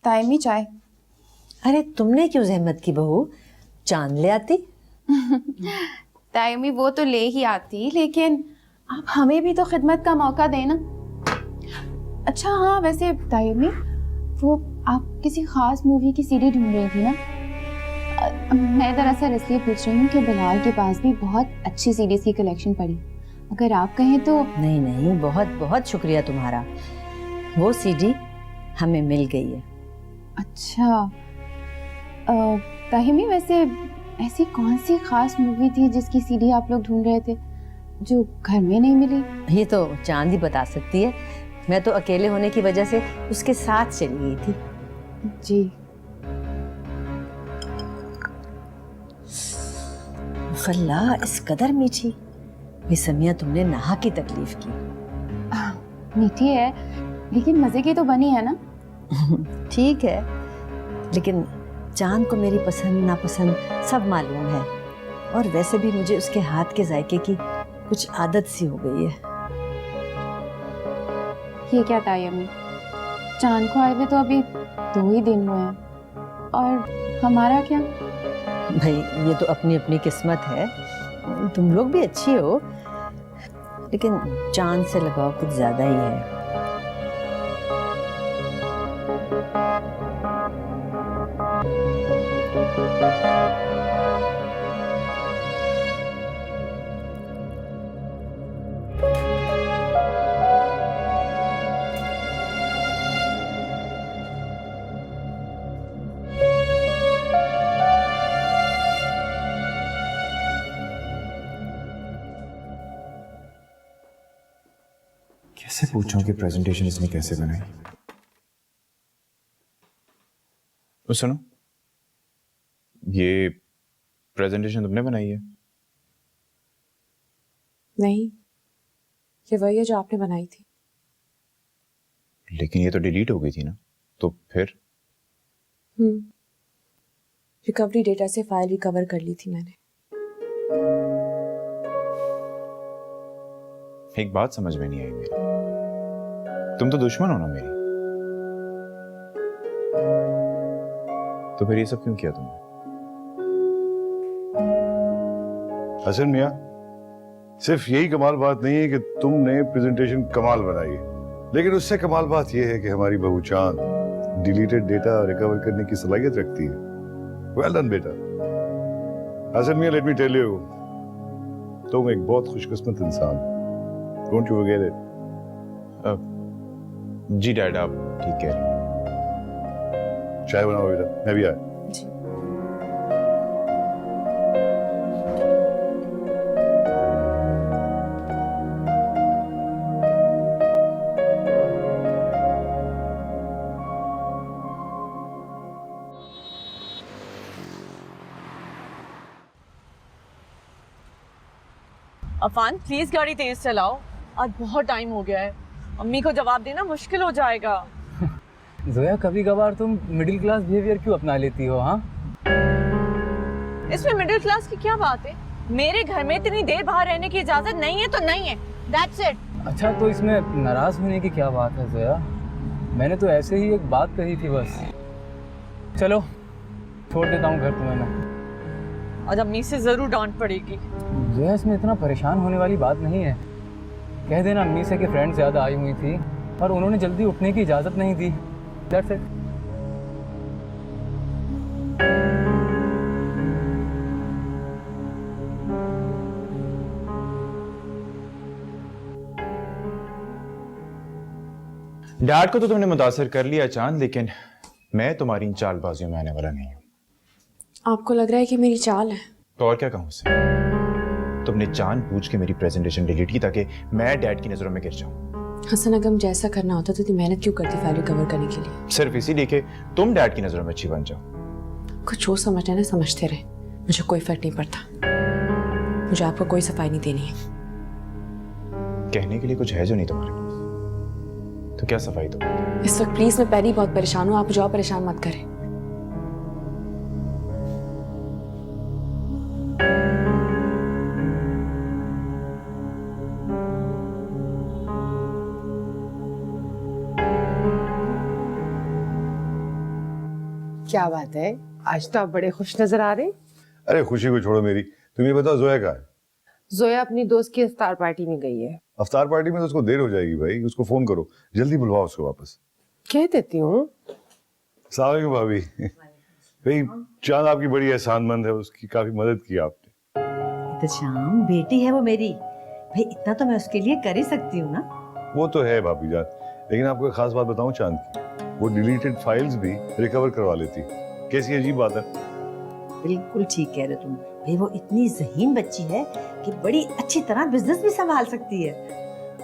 तायमी चाय। अरे तुमने क्यों जहमत की बहू, चांद ले आती। तायमी वो तो ले ही आती, लेकिन आप हमें भी तो खिदमत का मौका देना। अच्छा हाँ, वैसे तायमी वो आप किसी खास मूवी की सीडी ढूंढ रही थी ना? मैं दरअसल इसलिए पूछ रही हूँ कि बिलाल के पास भी बहुत अच्छी सीडीज की कलेक्शन पड़ी, अगर आप कहें तो। नहीं नहीं, बहुत बहुत शुक्रिया तुम्हारा, वो सीडी हमें मिल गई है। अच्छा ताहिमी, वैसे ऐसी कौन सी खास मूवी थी जिसकी सीडी आप लोग ढूंढ रहे थे जो घर में नहीं मिली? ये तो चांद ही बता सकती है, मैं तो अकेले होने की वजह से उसके साथ चली गई थी। जी। अल्लाह, इस कदर मीठी मिसमिया, तुमने नहा की तकलीफ की। मीठी है लेकिन मजे की तो बनी है ना। ठीक है, लेकिन चांद को मेरी पसंद नापसंद सब मालूम है, और वैसे भी मुझे उसके हाथ के जायके की कुछ आदत सी हो गई है। ये क्या तायमी, चांद को आए हुए तो अभी 2 ही दिन हुए हैं, और हमारा क्या? भाई ये तो अपनी अपनी किस्मत है, तुम लोग भी अच्छी हो, लेकिन चांद से लगाव कुछ ज्यादा ही है। कैसे पूछूं कि प्रेजेंटेशन इसने कैसे बनाई? सुनो, ये प्रेजेंटेशन तुमने बनाई है? नहीं, ये वही है जो आपने बनाई थी। लेकिन ये तो डिलीट हो गई थी ना, तो फिर? रिकवरी डेटा से फाइल रिकवर कर ली थी मैंने। एक बात समझ में नहीं आई मेरी, तुम तो दुश्मन हो ना मेरी, तो फिर ये सब क्यों किया तुमने? हसन मियां, सिर्फ यही कमाल बात नहीं है कि तुमने प्रेजेंटेशन कमाल बनाई है, लेकिन उससे कमाल बात यह है कि हमारी बहू चांद डिलीटेड डेटा रिकवर करने की सलाहियत रखती है। वेल डन बेटा। हसन मियां, लेट मी टेल यू, तुम एक बहुत खुशकिस्मत इंसान, डोंट यू फॉरगेट इट। जी डैड, आप ठीक कह रहे हैं। चाय बनाओ बेटा, मैं भी आया। अफान प्लीज गाड़ी तेज चलाओ, आज बहुत टाइम हो गया है, अम्मी को जवाब देना मुश्किल हो जाएगा। जोया, कभी कभार तुम मिडिल क्लास बिहेवियर क्यों अपना लेती हो? हाँ, इसमें मिडिल क्लास की क्या बात है? मेरे घर में इतनी देर बाहर रहने की इजाजत नहीं है तो नहीं है, दैट्स इट। अच्छा तो इसमें नाराज होने की क्या बात है जोया? मैंने तो ऐसे ही एक बात कही थी बस। चलो छोड़ देता हूँ घर तुम्हें मैं। आज अम्मी से जरूर डांट पड़ेगी। जोया, इसमें इतना परेशान होने वाली बात नहीं है, कह देना अम्मी से कि फ्रेंड ज़्यादा आई हुई थी और उन्होंने जल्दी उठने की इजाज़त नहीं दी, दैट्स इट। डैड को तो तुमने मुतासर कर लिया चांद, लेकिन मैं तुम्हारी इन चालबाजियों में आने वाला नहीं हूं। आपको लग रहा है कि मेरी चाल है? तो और क्या कहूं उसे? तुमने जानबूझ के मेरी प्रेजेंटेशन डिलीट की ताकि मैं डैड की नजरों में गिर जाऊं। हसन, अगर मुझे ऐसा करना होता तो मेहनत क्यों करती फाइल रिकवर करने के लिए? सिर्फ इसीलिए कि तुम डैड की नजरों में अच्छी बन जाओ। कुछ जो समझना है ना समझते रहे, मुझे कोई फर्क नहीं पड़ता। मुझे आपको कोई सफाई नहीं देनी है। कहने के लिए कुछ है जो नहीं तुम्हारे पास, तो क्या सफाई दो? इस वक्त प्लीज मैं पहले ही बहुत परेशान हूँ, आप मुझे और परेशान मत करें। क्या बात है, आज तो आप बड़े खुश नजर आ रहे हैं। अरे खुशी को छोड़ो मेरी, तुम ये बताओ जोया कहाँ है? जोया अपनी दोस्त की इफ्तार पार्टी में गई है। अफ्तार पार्टी में तो उसको देर हो जाएगी भाई, उसको फोन करो, जल्दी बुलवाओ उसको वापस। कह देती हूँ। अस्सलाम वालेकुम भाभी। भाई चांद आपकी बड़ी एहसानमंद है, उसकी काफी मदद की आपने। तो श्याम बेटी है वो मेरी, भाई इतना तो मैं उसके लिए कर ही सकती हूँ ना। वो तो है भाभी जान, लेकिन आपको एक खास बात बताऊं चांद की, वो डिलीटेड फाइल्स भी रिकवर करवा लेती। कैसी अजीब बात है। बिल्कुल ठीक कह रहे हो तुम, भाई वो इतनी ज़हीन बच्ची है कि बड़ी अच्छी तरह बिजनेस भी संभाल सकती है।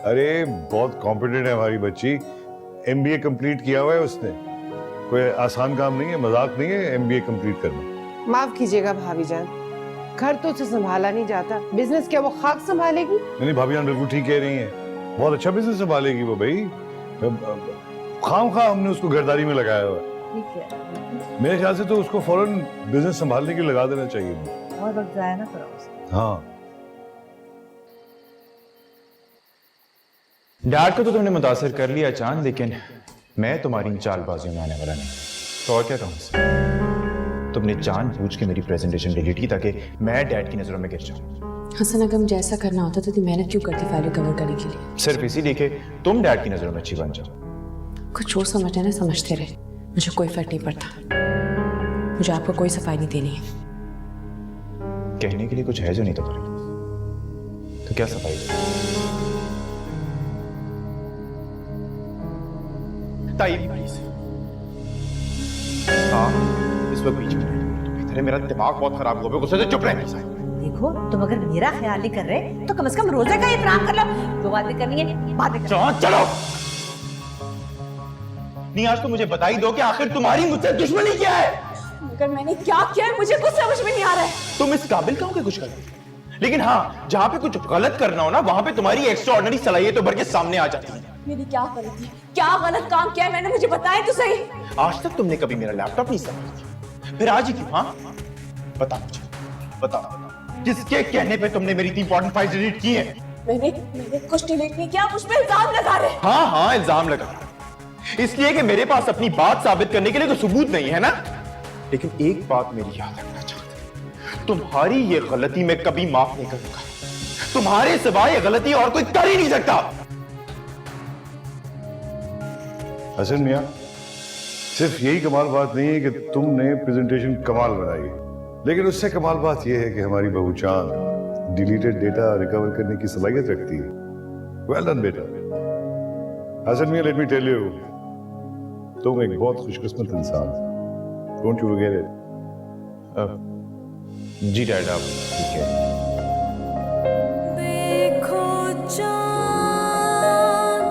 अरे बहुत कॉम्पिटेंट है हमारी बच्ची, MBA कंप्लीट किया हुआ है उसने। कोई आसान काम नहीं है, मजाक नहीं है MBA कंप्लीट करना। माफ कीजिएगा भाभी जान, घर तो उसे संभाला नहीं जाता, बिजनेस क्या वो खाक संभालेगी? नहीं भाभी जान बिल्कुल ठीक कह रही हैं, बहुत अच्छा बिजनेस संभालेगी वो भाई। खामखा हमने उसको घरदारी में लगाया हुआ है। ठीक है, मेरे ख्याल से तो उसको फौरन बिजनेस संभालने के लिए लगा देना चाहिए। और वक्त जाया ना करो उसको। हाँ डैड को तो तुमने मुतासर कर लिया चांद, लेकिन मैं तुम्हारी इन चालबाजियों में आने वाला नहीं। तो और क्या कहूँ, तुमने जानबूझ के मेरी प्रेजेंटेशन डिलीट की ताकि मैं डैड की नजरों में गिर जाऊं। हसन, अगर मुझे ऐसा करना होता तो मेहनत क्यों करती फाइल कवर करने के लिए? सिर्फ इसीलिए कि तुम डैड की नजरों में अच्छी बन जाओ। कुछ जो समझते ना समझते रहे, मुझे कोई फर्क नहीं पड़ता। मुझे आपको कोई सफाई नहीं देनी है। कहने के लिए कुछ है जो नहीं तुम्हारे, तो क्या सफाई दे? ताई प्लीज। हाँ इस वक्त बीच में नहीं, तो बेहतर है, मेरा दिमाग बहुत खराब हुआ है, गुस्से से चुप रहना चाहिए। देखो तुम अगर मेरा ख्याल नहीं कर रहे तो कम से कम रोजे का एहतराम कर लो। दो बातें करनी है, बातें कर लो। चलो नहीं, आज तो मुझे बता ही दो कि आखिर तुम्हारी मुझसे दुश्मनी क्या है। मगर मैंने क्या किया है मुझे कुछ समझ में नहीं आ रहा है। तुम इस काबिल का हो कि कुछ गलत, लेकिन हाँ जहां पे कुछ गलत करना हो ना, वहां पे तुम्हारी एक्स्ट्रा ऑर्डिनरी सलाहियत उभर के सामने आ जाती है। मेरी क्या गलती, क्या गलत काम किया है मैंने, मुझे बताया तो सही। आज तक तुमने कभी मेरा लैपटॉप नहीं संभाला, फिर आज ही क्यों? हाँ बताओ मुझे, बताओ किसके कहने पे तुमने मेरी 3 इंपॉर्टेंट फाइल्स डिलीट की है? मैंने कुछ डिलीट नहीं किया, मुझ पे इल्जाम लगा रहे। हाँ हाँ इल्जाम लगा, इसलिए कि मेरे पास अपनी बात साबित करने के लिए तो सबूत नहीं है ना। लेकिन एक बात मेरी याद रखना चाहते, तुम्हारी ये गलती मैं कभी माफ नहीं करूंगा। तुम्हारे सिवाय ये गलती और कोई कर ही नहीं सकता। हसन मियां, सिर्फ यही कमाल बात नहीं है कि तुमने प्रेजेंटेशन कमाल बनाई, लेकिन उससे कमाल बात यह है कि हमारी बहू चांद डिलीटेड डेटा रिकवर करने की सलाहियत रखती है। वेल डन बेटा। हसन मियां, लेट मी टेल यू, तुम एक बहुत खुशकिस्मत इंसान हो। Don't you forget it. जी डैड आप ठीक है। देखो चांद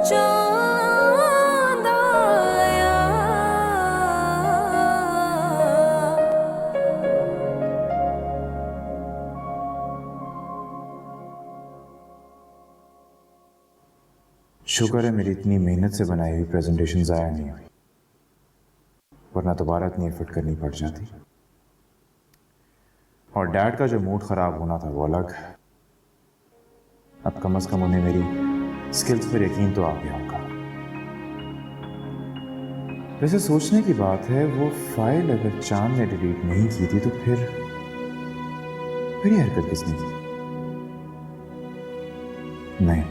चांद आया, शुक्र है मेरी इतनी मेहनत से बनाई हुई प्रेजेंटेशन ज़ाया नहीं हुई, वरना दोबारा इतनी एफर्ट करनी पड़ जाती। और डैड का जो मूड खराब होना था वो अलग, अब कम से कम उन्हें मेरी स्किल्स पर यकीन तो आ गया होगा। वैसे सोचने की बात है, वो फाइल अगर चांद ने डिलीट नहीं की थी तो फिर ये हरकत किसने की? नहीं,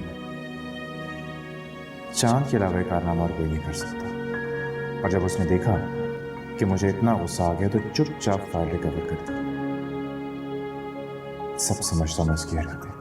चांद के अलावा कारनामा और कोई नहीं कर सकता। और जब उसने देखा कि मुझे इतना गुस्सा आ गया तो चुपचाप फाइल रिकवर कर दी। सब समझता मैं उसकी हरकतें।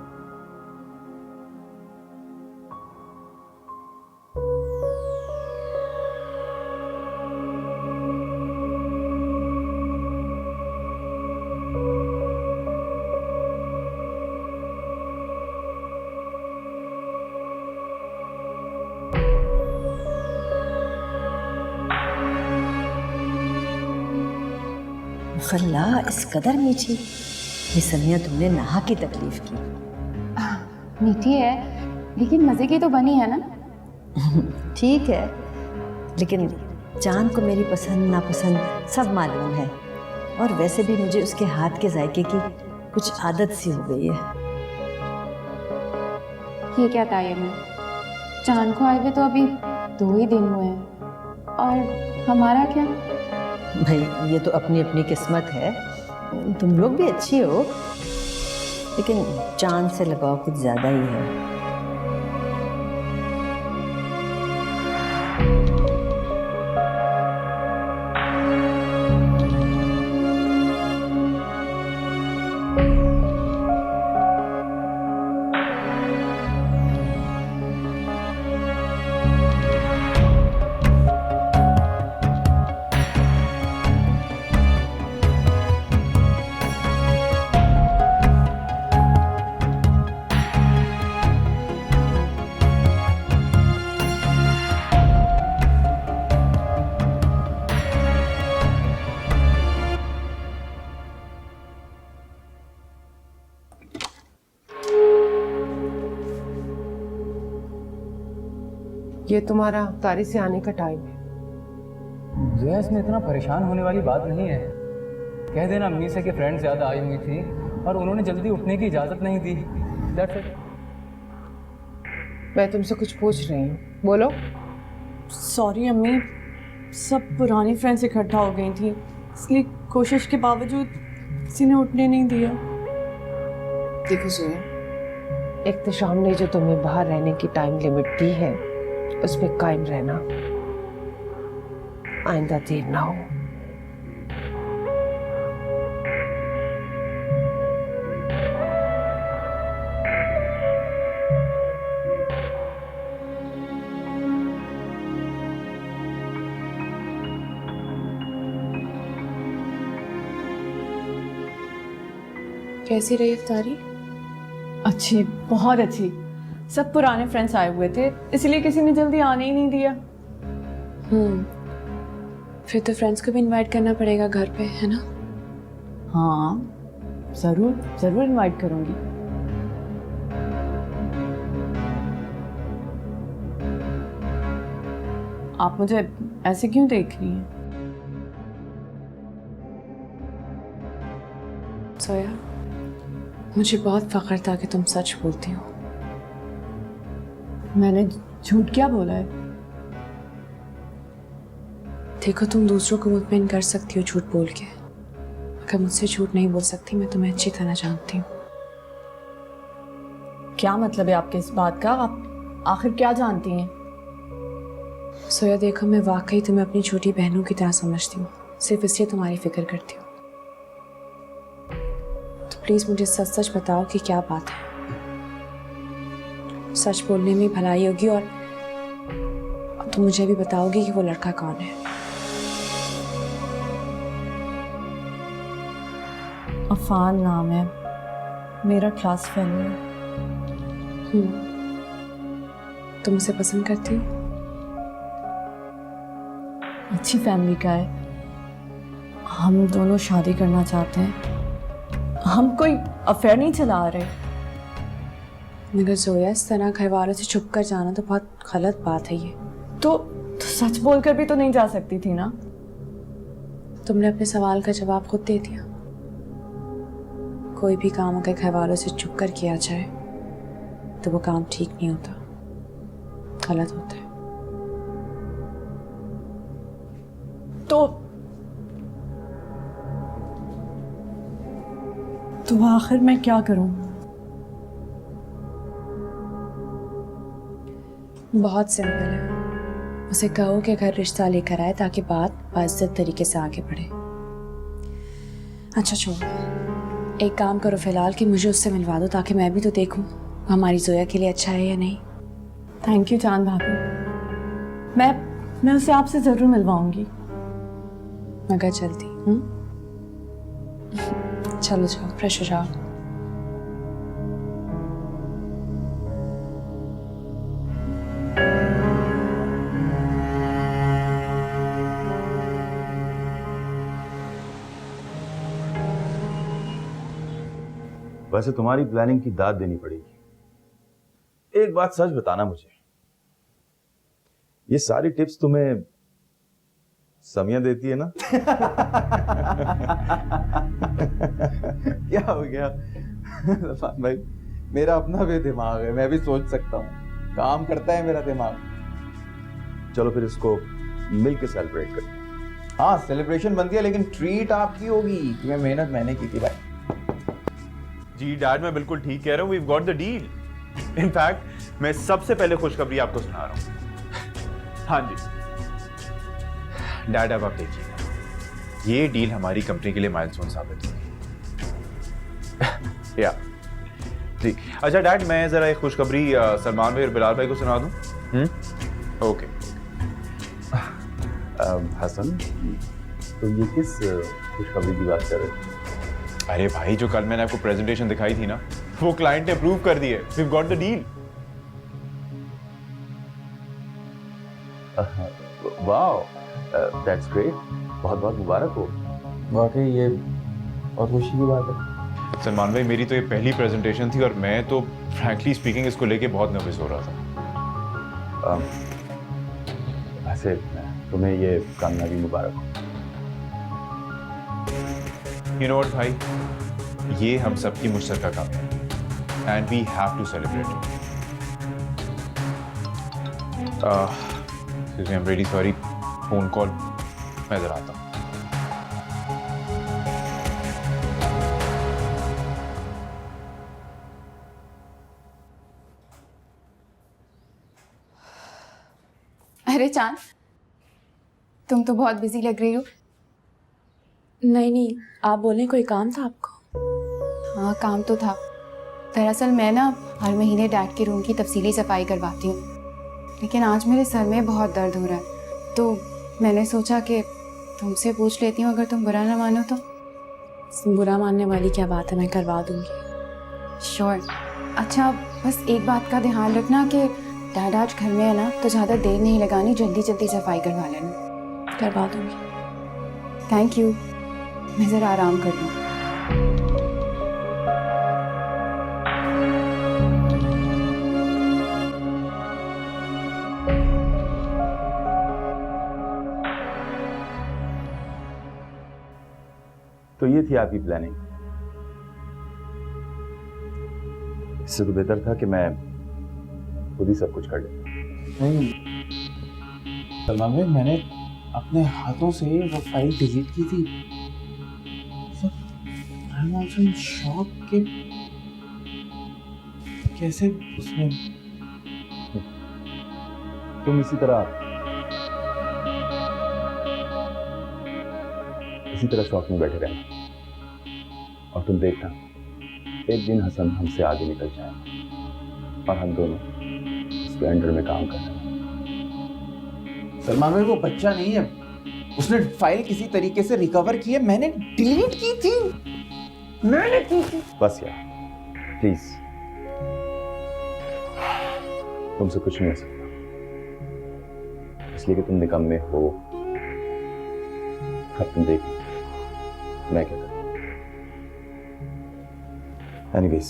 अल्लाह इस कदर मीठी, ये समिया तुमने नहा की तकलीफ की। मीठी है लेकिन मजे की तो बनी है ना। ठीक है, लेकिन चांद को मेरी पसंद नापसंद सब मालूम है, और वैसे भी मुझे उसके हाथ के जायके की कुछ आदत सी हो गई है। ये क्या टाइम है, चांद को आए हुए तो अभी 2 ही दिन हुए हैं, और हमारा क्या? भाई ये तो अपनी अपनी किस्मत है। तुम लोग भी अच्छी हो, लेकिन चांद से लगाव कुछ ज़्यादा ही है। ये तुम्हारा तारी से आने का टाइम है। जोया, इसमें इतना परेशान होने वाली बात नहीं है। कह देना अम्मी से कि फ्रेंड्स ज़्यादा आई हुई थी और उन्होंने जल्दी उठने की इजाज़त नहीं दी। That's it. मैं तुमसे कुछ पूछ रही हूँ, बोलो। सॉरी अम्मी, सब पुरानी फ्रेंड्स इकट्ठा हो गई थी, इसलिए कोशिश के बावजूद किसी ने उठने नहीं दिया। देखो जोया, एक तो शाम ने जो तुम्हें बाहर रहने की टाइम लिमिट दी है उस पे कायम रहना, आइंदा देर ना हो। कैसी रही इफ्तारी? अच्छी, बहुत अच्छी। सब पुराने फ्रेंड्स आए हुए थे, इसलिए किसी ने जल्दी आने ही नहीं दिया। फिर तो फ्रेंड्स को भी इनवाइट करना पड़ेगा घर पे, है ना? हाँ जरूर जरूर इनवाइट करूंगी। आप मुझे ऐसे क्यों देख रही हैं? सोया, मुझे बहुत फख्र था कि तुम सच बोलती हो। मैंने झूठ क्या बोला है? देखो, तुम दूसरों को मुतमईन कर सकती हो झूठ बोल के, मगर मुझसे झूठ नहीं बोल सकती। मैं तुम्हें अच्छी तरह जानती हूँ। क्या मतलब है आपके इस बात का? आप आखिर क्या जानती हैं? सोया देखो, मैं वाकई तुम्हें अपनी छोटी बहनों की तरह समझती हूँ, सिर्फ इसलिए तुम्हारी फिक्र करती हूँ। तो प्लीज मुझे सच सच बताओ कि क्या बात है। सच बोलने में भलाई होगी, और तुम मुझे भी बताओगी कि वो लड़का कौन है। अफान नाम है, मेरा क्लास फेलो है। तुम उसे पसंद करती हो? अच्छी फैमिली का है, हम दोनों शादी करना चाहते हैं। हम कोई अफेयर नहीं चला रहे। मगर जोया, इस तरह घर वालों से छुप कर जाना तो बहुत गलत बात है। ये तो सच बोलकर भी तो नहीं जा सकती थी ना? तुमने अपने सवाल का जवाब खुद दे दिया। कोई भी काम अगर घर वालों से छुप कर किया जाए तो वो काम ठीक नहीं होता, गलत होता है। तो आखिर मैं क्या करूं? बहुत सिंपल है। उसे कहो कि घर रिश्ता लेकर आए ताकि बात बाइज्जत तरीके से आगे बढ़े। अच्छा छोड़ो, एक काम करो फिलहाल कि मुझे उससे मिलवा दो, ताकि मैं भी तो देखूं हमारी जोया के लिए अच्छा है या नहीं। थैंक यू चांद भाभी, मैं उसे आपसे जरूर मिलवाऊंगी, मगर जल्दी। चलो जाओ, फ्रेश हो जाओ। वैसे तुम्हारी प्लानिंग की दाद देनी पड़ेगी। एक बात सच बताना मुझे, ये सारी टिप्स तुम्हें समिया देती है ना? क्या हो गया भाई, मेरा अपना भी दिमाग है, मैं भी सोच सकता हूँ, काम करता है मेरा दिमाग। चलो फिर इसको मिलकर सेलिब्रेट करें। हाँ सेलिब्रेशन बनती है, लेकिन ट्रीट आपकी होगी कि मैं मेहनत मैंने की थी भाई। जी डैड, मैं बिल्कुल ठीक कह रहा हूँ, we got the deal. In fact मैं सबसे पहले खुशखबरी आपको सुना रहा हूँ। हाँ जी डैड, अब आप देखिए, ये डील हमारी कंपनी के लिए माइलस्टोन साबित होगी। या जी, अच्छा डैड, मैं जरा एक खुशखबरी सलमान भाई और बिलाल भाई को सुना दूं? ओके। हसन, तो ये किस खुशखबरी की बात कर रहे हो? अरे भाई, जो कल मैंने आपको प्रेजेंटेशन दिखाई थी ना, वो क्लाइंट ने अप्रूव कर दी है। We got the deal. Wow, that's great. बहुत बहुत मुबारक हो। वाकई ये बहुत खुशी की बात है। सलमान भाई, मेरी तो ये पहली प्रेजेंटेशन थी और मैं तो फ्रैंकली स्पीकिंग इसको लेके बहुत नर्वस हो रहा था। वैसे तुम्हें ये कामयाबी मुबारक हो। यू नो व्हाट भाई, ये हम सबकी मुश्तरका कामयाबी, and we have to celebrate it. Excuse me, I am really sorry, phone call, मैं इधर आता हूँ। अरे चांद, तुम तो बहुत बिजी लग रही हो। नहीं, आप बोलें, कोई काम था आपको? हाँ, काम तो था। दरअसल मैं ना हर महीने डैड के रूम की तफसीली सफाई करवाती हूँ, लेकिन आज मेरे सर में बहुत दर्द हो रहा है, तो मैंने सोचा कि तुमसे पूछ लेती हूँ, अगर तुम बुरा ना मानो तो। बुरा मानने वाली क्या बात है, मैं करवा दूंगी। श्योर। अच्छा, बस एक बात का ध्यान रखना कि डैड आज घर में है ना, तो ज़्यादा देर नहीं लगानी, जल्दी जल्दी सफाई करवा लेना। करवा दूंगी। Thank you. मैं ज़रा आराम कर लूँ। तो ये थी आपकी प्लानिंग। इससे तो बेहतर था कि मैं खुद ही सब कुछ कर लेता। नहीं सलमान भाई, मैंने अपने हाथों से वो फाइल डिलीट की थी। I am also in shock कि कैसे उसने। तुम इसी तरह शौक में बैठे रहना, और तुम देखना एक दिन हसन हमसे आगे निकल जाएगा और हम दोनों उसके अंडर में काम कर रहे हैं। सलमान भाई, वो बच्चा नहीं है, उसने फाइल किसी तरीके से रिकवर की है, मैंने डिलीट की थी। बस यार, प्लीज, तुमसे कुछ नहीं हो सकता, इसलिए कि तुम निकम्मे हो। अब तुम देखो मैं क्या करूं। एनीवेज,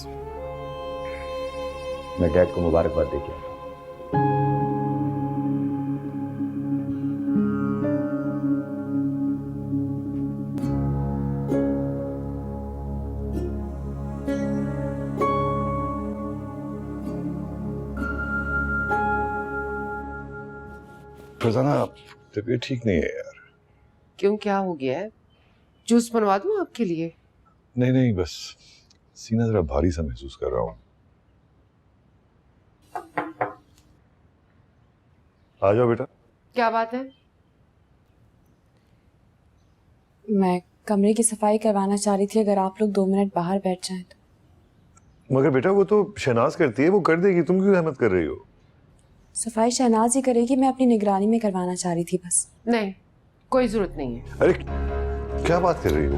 मैं डैड को मुबारकबाद दे के आता हूं। फरजाना, तबीयत ठीक नहीं है यार। क्यों, क्या हो गया है? जूस बनवा दूं आपके लिए? नहीं नहीं, बस सीना जरा भारी सा महसूस कर रहा हूँ। आ जाओ बेटा। क्या बात है? मैं कमरे की सफाई करवाना चाह रही थी, अगर आप लोग 2 मिनट बाहर बैठ जाएं तो। मगर बेटा, वो तो शहनाज करती है, वो कर देगी, तुम क्यों जहमत कर रही हो? सफाई शहनाज ही करेगी, मैं अपनी निगरानी में करवाना चाह रही थी बस। नहीं, कोई जरूरत नहीं है। अरे क्या बात कर रही हो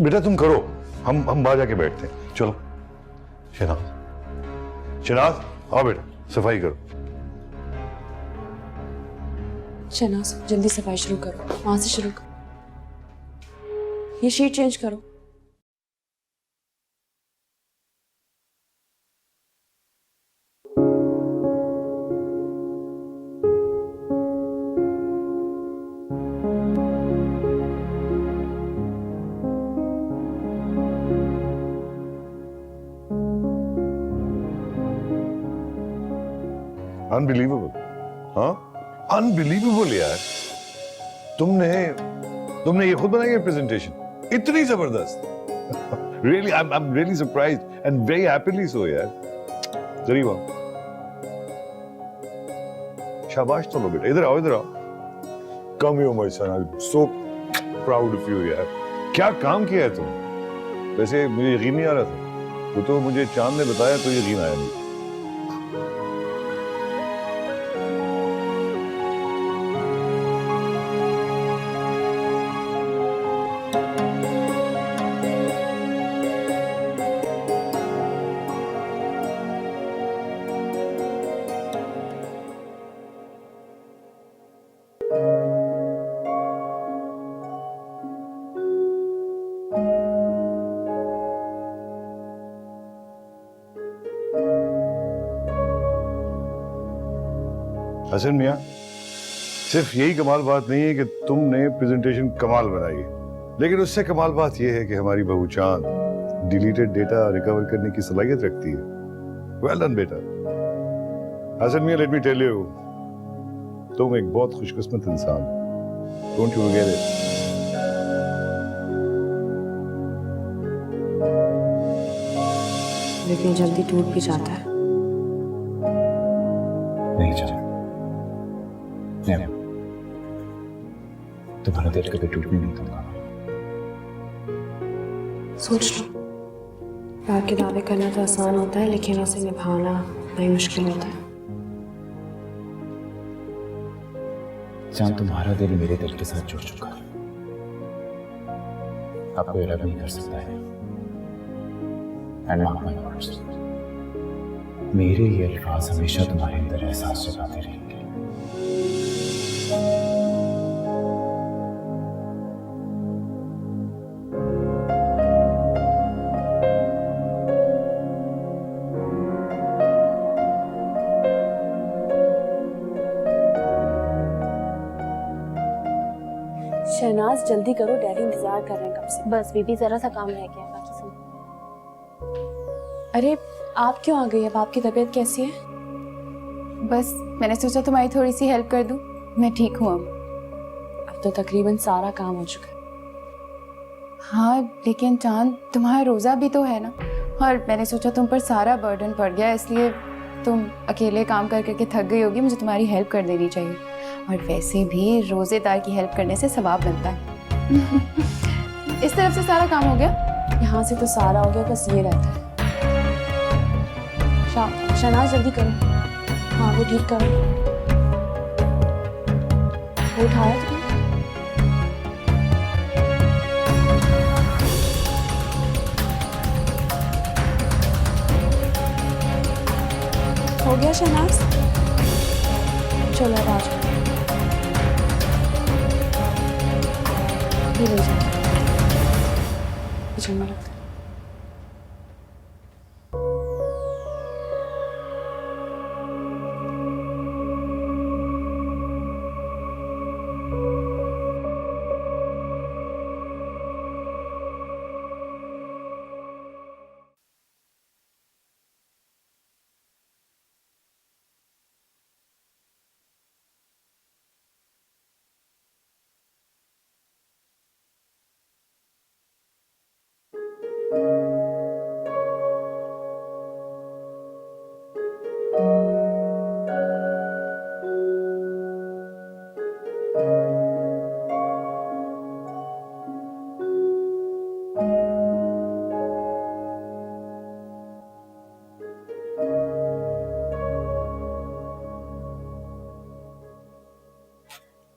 बेटा, तुम करो, हम बाहर जाके बैठते हैं। चलो शहनाज, शहनाज आओ बेटा, सफाई करो। शहनाज, जल्दी सफाई शुरू करो, वहां से शुरू करो। ये शीट चेंज करो। अनबिलीवेबल, हाँ अनबिलीवेबल यार। तुमने ये खुद बनाई है प्रेजेंटेशन, इतनी जबरदस्त। Really I am really surprised and very happily so यार। जरीबा, शाबाश तुम बेटा, इधर आओ इधर आओ। Come here my son, I am so proud of you यार। क्या काम किया है तुम। वैसे मुझे यकीन नहीं आ रहा था, वो तो मुझे चांद ने बताया तो यकीन आया मुझे। हसन मियां, सिर्फ यही कमाल बात नहीं है कि तुमने प्रेजेंटेशन कमाल बनाई है, लेकिन उससे कमाल बात यह है कि हमारी बहू चांद डिलीटेड डेटा रिकवर करने की सलाहियत रखती है। वेल डन बेटा। हसन मियां, लेट मी टेल यू, तुम एक बहुत खुशकिस्मत इंसान हो। Don't you forget it. लेकिन जल्दी टूट भी जाता है। नहीं चल, तुम्हारा दिल कभी टूटने नहीं दूंगा। सोच लो, प्यार के दावे करना तो आसान होता है, लेकिन उसे निभाना बड़ी मुश्किल होता है। चांद, तुम्हारा दिल मेरे दिल के साथ जुड़ चुका है, आप कोई अलग नहीं कर सकता है। एंड मार्क माय वर्ड्स, मेरे ये अल्फाज हमेशा तुम्हारे अंदर एहसास जगाते रहेंगे। शहनाज, जल्दी करो, डैडी इंतजार कर रहे हैं कब से। बस बीबी, जरा सा काम रह गया, बाकी सब। अरे आप क्यों आ गई? अब आपकी तबीयत कैसी है? बस मैंने सोचा तुम्हारी थोड़ी सी हेल्प कर दूं। मैं ठीक हूँ अब तो तकरीबन सारा काम हो चुका है। हाँ, लेकिन चांद, तुम्हारा रोज़ा भी तो है ना, और मैंने सोचा तुम पर सारा बर्डन पड़ गया, इसलिए तुम अकेले काम कर करके थक गई होगी, मुझे तुम्हारी हेल्प कर देनी चाहिए। और वैसे भी रोज़ेदार की हेल्प करने से सवाब बनता है। इस तरफ से सारा काम हो गया? यहाँ से तो सारा हो गया, बस ये रहता है। शहनाज, जल्दी करो। हाँ, वो ठीक करो। वो उठाया तुमने? हो गया शहनाज? चलो अब आ जाओ। ये ले जाओ, किचन में रख दो।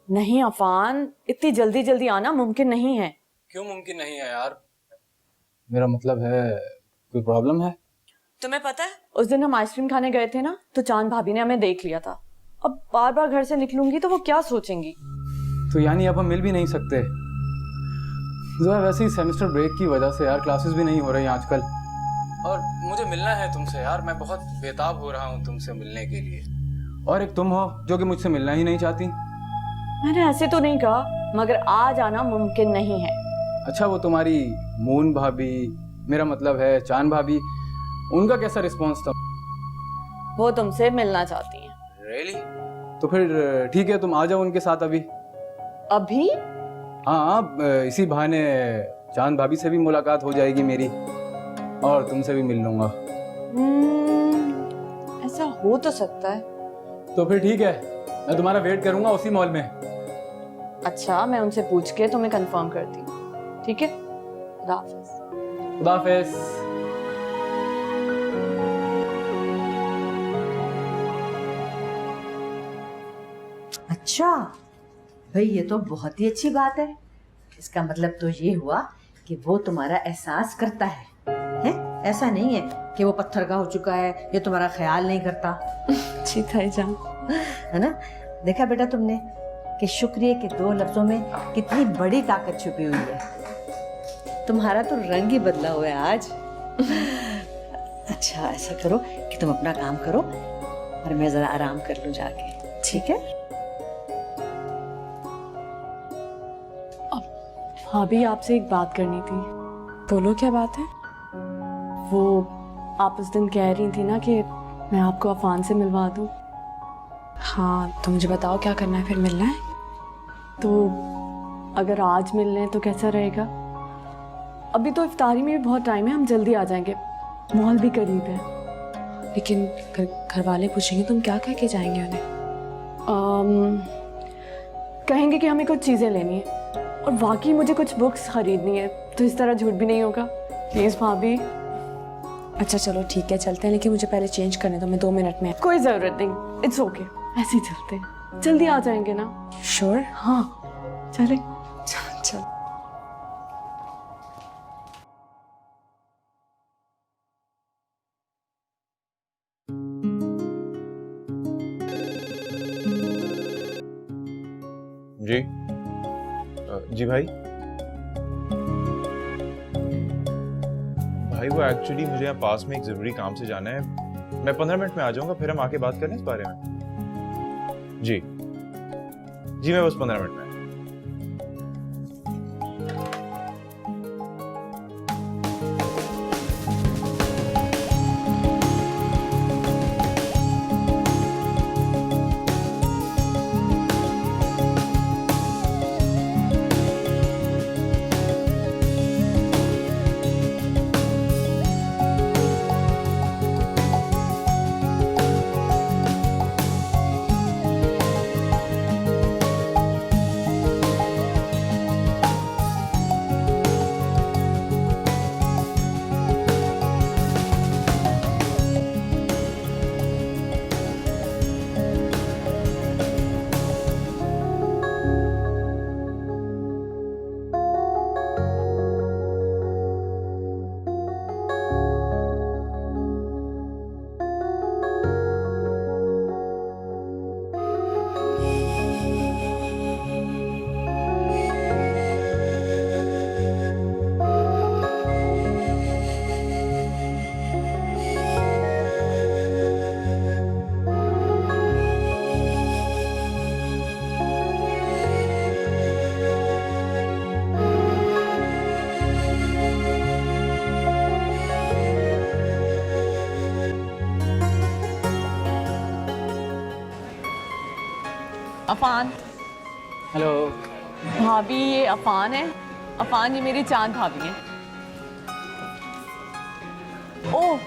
नहीं अफान, इतनी जल्दी जल्दी आना मुमकिन नहीं है। क्यों मुमकिन नहीं है यार? मेरा मतलब है, कोई प्रॉब्लम है? तुम्हें पता है, उस दिन हम आइसक्रीम खाने गए थे ना, तो चांद भाभी ने हमें देख लिया था। अब बार बार घर से निकलूंगी तो वो क्या सोचेंगी? तो यानी अब हम मिल भी नहीं सकते? ज़ोया, वैसे ही सेमेस्टर ब्रेक की वजह से यार क्लासेस भी नहीं हो रही आजकल, और मुझे मिलना है तुमसे यार। मैं बहुत बेताब हो रहा हूँ तुमसे मिलने के लिए, और एक तुम हो जो कि मुझसे मिलना ही नहीं चाहती। मैंने ऐसे तो नहीं कहा, मगर आज आना मुमकिन नहीं है। अच्छा, वो तुम्हारी मून भाभी, मेरा मतलब है चांद भाभी, उनका कैसा रिस्पॉन्स था? वो तुमसे मिलना चाहती हैं। रियली? तो फिर ठीक है, तुम आ जाओ उनके साथ अभी। अभी? हाँ, इसी बहाने चांद भाभी से भी मुलाकात हो जाएगी मेरी, और तुमसे भी मिल लूंगा। ऐसा हो तो सकता है। तो फिर ठीक है, मैं तुम्हारा वेट करूंगा उसी मॉल में। अच्छा, मैं उनसे पूछ के तुम्हें कंफर्म करती हूँ, ठीक है? खुदा हाफिज। खुदा हाफिज। अच्छा भाई, ये तो बहुत ही अच्छी बात है। इसका मतलब तो ये हुआ कि वो तुम्हारा एहसास करता है, हैं? ऐसा नहीं है कि वो पत्थर का हो चुका है, ये तुम्हारा ख्याल नहीं करता। जी ताईजान, है ना? देखा बेटा तुमने कि शुक्रिया के 2 लफ्जों में कितनी बड़ी ताकत छुपी हुई है। तुम्हारा तो रंग ही बदला हुआ है आज। अच्छा, ऐसा करो कि तुम अपना काम करो और मैं जरा आराम कर लूं जाके, ठीक है? भाभी आपसे एक बात करनी थी। बोलो, क्या बात है? वो आप उस दिन कह रही थी ना कि मैं आपको अफान से मिलवा दूं। हाँ, तो मुझे बताओ क्या करना है, फिर मिलना है? तो अगर आज मिल लें तो कैसा रहेगा? अभी तो इफ्तारी में भी बहुत टाइम है, हम जल्दी आ जाएंगे, मॉल भी करीब है। लेकिन घर वाले पूछेंगे तुम क्या कह के जाएंगे उन्हें? कहेंगे कि हमें कुछ चीज़ें लेनी है और वाकई मुझे कुछ बुक्स खरीदनी है, तो इस तरह झूठ भी नहीं होगा। प्लीज़ भाभी। अच्छा चलो ठीक है, चलते हैं, लेकिन मुझे पहले चेंज करने दो, मैं 2 मिनट में। कोई ज़रूरत नहीं, इट्स ओके, ऐसे ही चलते हैं, जल्दी आ जाएंगे ना? श्योर? हाँ चले। चल। जी जी भाई। भाई वो एक्चुअली मुझे यहाँ पास में एक जरूरी काम से जाना है, मैं 15 मिनट में आ जाऊंगा, फिर हम आके बात करें इस बारे में। जी जी, मैं बस 15 मिनट में। अफान। हेलो भाभी, ये अफान है। अफान, ये मेरी चांद भाभी है। ओह,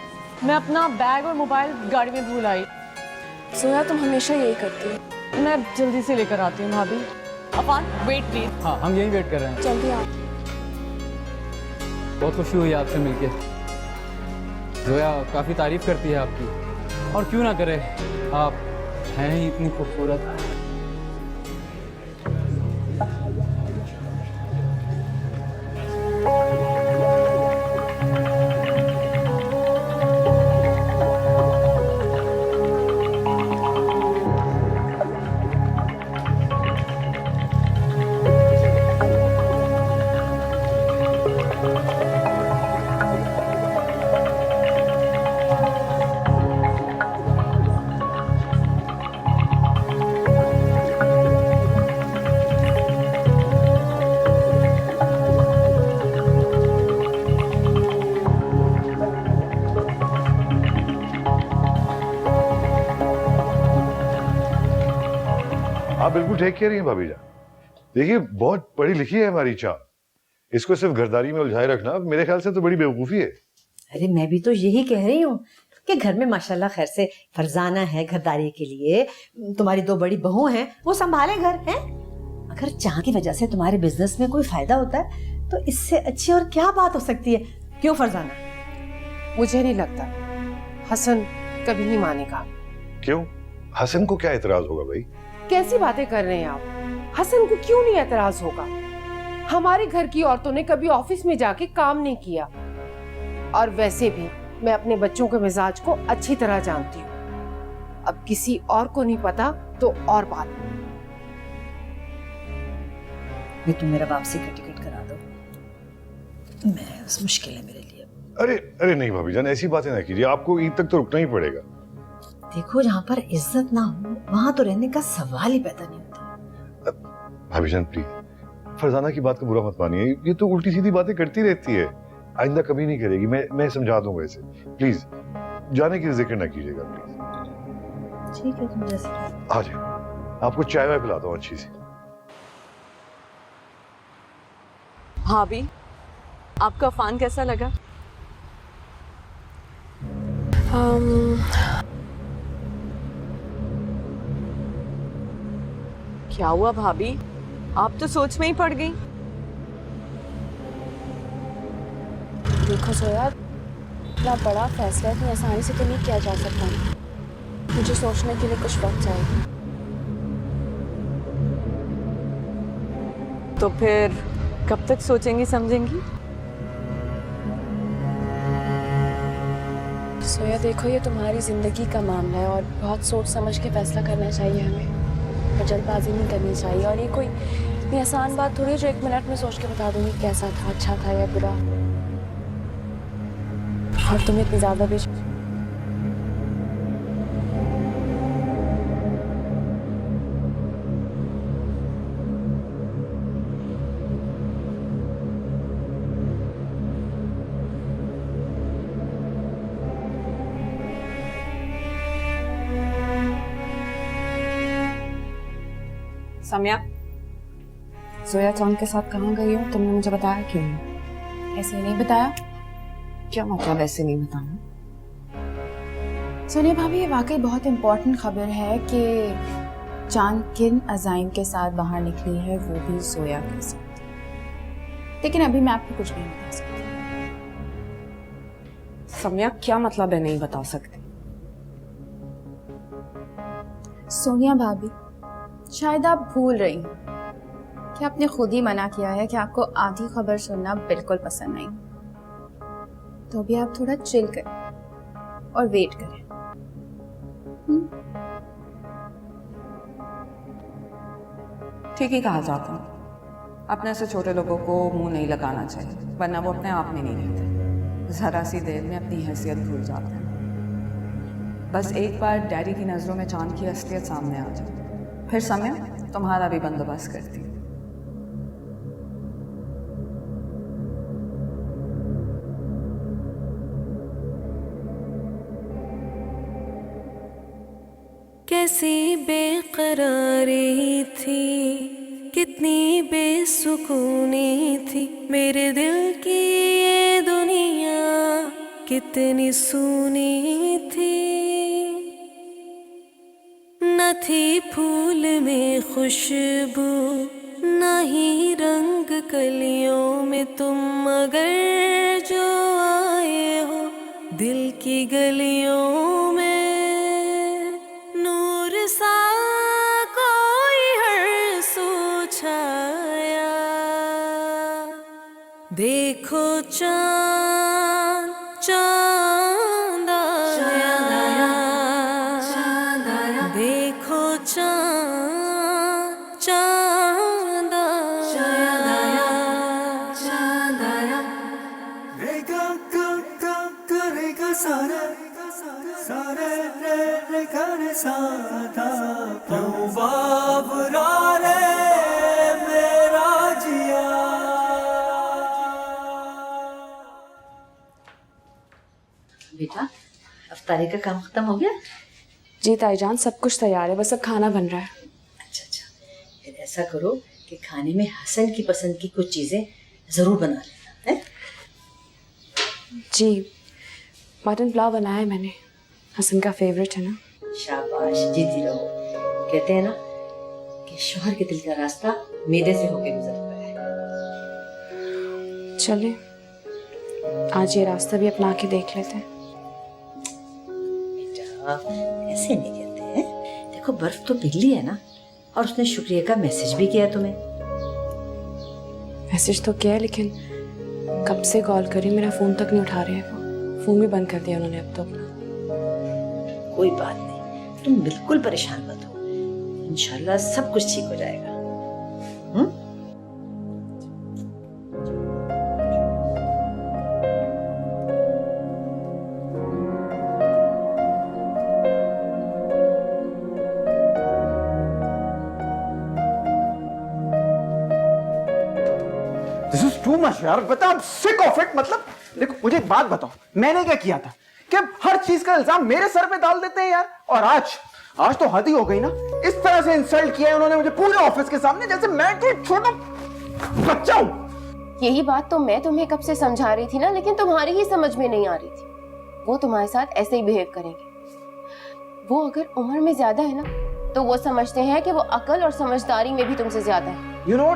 मैं अपना बैग और मोबाइल गाड़ी में भूल आई। सोया, तुम हमेशा यही करती हो। मैं जल्दी से लेकर आती हूँ भाभी। Afan, wait please. हाँ, हम यही वेट कर रहे हैं। जल्दी आओ। बहुत खुशी हुई आपसे मिलके। जोया काफ़ी तारीफ करती है आपकी, और क्यों ना करे, आप हैं ही इतनी खूबसूरत। आप बिल्कुल ठीक कह रही हैं भाभी जान, देखिए बहुत पढ़ी लिखी है हमारी चांद, इसको सिर्फ घरदारी में उलझाए रखना मेरे ख्याल से तो बड़ी बेवकूफी है। अरे मैं भी तो यही कह रही हूँ कि घर में माशाल्लाह खैर से फरजाना है घरदारी के लिए, तुम्हारी 2 बड़ी बहू हैं, वो संभाले घर हैं। अगर चाह की वजह से तुम्हारे बिजनेस में कोई फायदा होता है तो इससे अच्छी और क्या बात हो सकती है, क्यों फरजाना? मुझे नहीं लगता हसन कभी नहीं मानेगा। क्यों? हसन को क्या एतराज होगा भाई? कैसी बातें कर रहे हैं आप? हसन को क्यों नहीं एतराज होगा? हमारे घर की औरतों ने कभी ऑफिस में जाके काम नहीं किया, और वैसे भी मैं अपने बच्चों के मिजाज को अच्छी तरह जानती हूँ। अब किसी और को नहीं पता तो और बात। तुम मेरा वापसी का टिकट करा दो, मैं उस मुश्किल है मेरे लिए। अरे नहीं भाभी जान, ऐसी बातें ना कीजिए, आपको ईद तक तो रुकना ही पड़ेगा। देखो जहाँ पर इज्जत ना हो वहां तो रहने का सवाल ही पैदा नहीं होता। भाभी जान प्लीज, फरजाना की बात को बुरा मत मानिए, ये तो उल्टी सीधी बातें करती रहती है, आइंदा कभी नहीं करेगी। मैं समझा दूंगा इसे, प्लीज जाने की जिक्र ना कीजिएगा प्लीज। ठीक है तुम जैसे। आ जाओ, आपको चाय वाय पिलाता हूँ अच्छी सी। भाभी आपका फान कैसा लगा? क्या हुआ भाभी, आप तो सोच में ही पड़ गई। देखो सोया, इतना बड़ा फैसला इतनी आसानी से तो नहीं किया जा सकता। मुझे सोचने के लिए कुछ वक्त चाहिए। तो फिर कब तक सोचेंगी समझेंगी? सोया देखो, ये तुम्हारी जिंदगी का मामला है और बहुत सोच समझ के फैसला करना चाहिए हमें, और जल्दबाजी नहीं करनी चाहिए। और ये कोई इतनी आसान बात थोड़ी है जो 1 मिनट में सोच के बता दूंगी कैसा था, अच्छा था या बुरा। और तुम इतनी ज्यादा भी सम्या, सोया चांद के साथ कहाँ गई हो? तुमने मुझे बताया क्यों नहीं? ऐसे नहीं बताया? क्या मतलब ऐसे नहीं बताना? सोनिया भाभी, ये वाकई बहुत इम्पोर्टेंट खबर है कि चांद किन अजाइम के साथ बाहर निकली है, वो भी सोया के साथ। लेकिन अभी मैं आपको कुछ नहीं बता सकती। सम्या क्या मतलब है नहीं बता सकती? सोनिया भाभी, शायद आप भूल रही हैं कि आपने खुद ही मना किया है कि आपको आधी खबर सुनना बिल्कुल पसंद नहीं। तो अभी आप थोड़ा चिल करें और वेट करें। ठीक ही कहा जाता हूँ, अपने से छोटे लोगों को मुंह नहीं लगाना चाहिए, वरना वो अपने आप में नहीं रहते, जरा सी देर में अपनी हैसियत भूल जाते हैं। बस एक बार डैडी की नज़रों में चांद की असलियत सामने आ जाए, फिर समय तुम्हारा भी बंदोबस्त करती। कैसी बेकरारी थी, कितनी बेसुकूनी थी, मेरे दिल की ये दुनिया कितनी सूनी थी। न थी फूल में खुशबू, न ही रंग कलियों में, तुम मगर जो आए हो दिल की गलियों में। नूर सा कोई हर सू छाया, देखो चांद चांद आया, देखो चांद चांद आया, चांद आया। रे गा गा गा रे गा सारे सारे रे गा रे साधा, क्यों बाबरा रे मेरा जिया। बेटा, अफ्तारी का काम खत्म हो गया? जी ताईजान, सब कुछ तैयार है, बस अब खाना बन रहा है। अच्छा, फिर ऐसा करो कि खाने में हसन की पसंद की कुछ चीजें जरूर बना लेना है। जी, मटन पुलाव बनाया है मैंने, हसन का फेवरेट है ना। शाबाश, जीती रहो। कहते हैं ना कि शौहर के दिल का रास्ता मैदे से होके गुजरता है। चले आज ये रास्ता भी अपना के देख लेते हैं। बेटा ऐसे नहीं कहते हैं, देखो बर्फ तो पिघली है ना, और उसने शुक्रिया का मैसेज भी किया तुम्हें। मैसेज तो किया है, लेकिन कब से कॉल करी मेरा फोन तक नहीं उठा रहे हैं वो। फोन भी बंद कर दिया उन्होंने अब तो अपना। कोई बात नहीं, तुम बिल्कुल परेशान मत हो, इंशाल्लाह सब कुछ ठीक हो जाएगा। दिस इज टू मच यार, बता, I am sick of it. मतलब देखो, मुझे एक बात बताओ, मैंने क्या किया था कि हर चीज का इल्जाम मेरे सर पे डाल देते हैं यार। और आज तो हद ही हो गई ना, इस तरह से इंसल्ट किया है उन्होंने मुझे पूरे ऑफिस के सामने, जैसे मैं कोई छोटा बच्चा हूं। यही बात तो मैं तुम्हें कब से समझा रही थी ना, लेकिन तुम्हारी ही समझ में नहीं आ रही थी। वो तुम्हारे साथ ऐसे ही बिहेव करेंगे। वो अगर उम्र में ज्यादा है ना, तो वो समझते हैं कि वो अकल और समझदारी में भी तुमसे ज्यादा है। यू नो,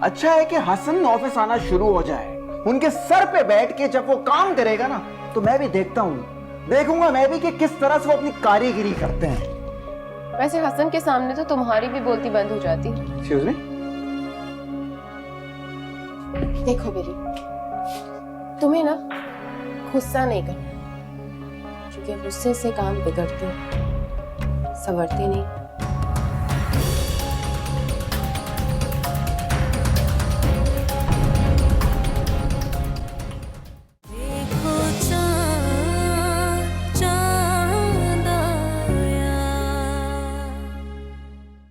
अच्छा है कि हसन ऑफिस आना शुरू हो जाए, उनके सर पे बैठ के जब वो काम करेगा ना, तो मैं भी देखूंगा मैं भी कि किस तरह से वो अपनी कारीगरी करते हैं। वैसे हसन के सामने तो तुम्हारी भी बोलती बंद हो जाती। Excuse me. देखो बेली, तुम्हें ना गुस्सा नहीं करना, क्योंकि गुस्से से काम बिगड़ते हैं, संवरते नहीं।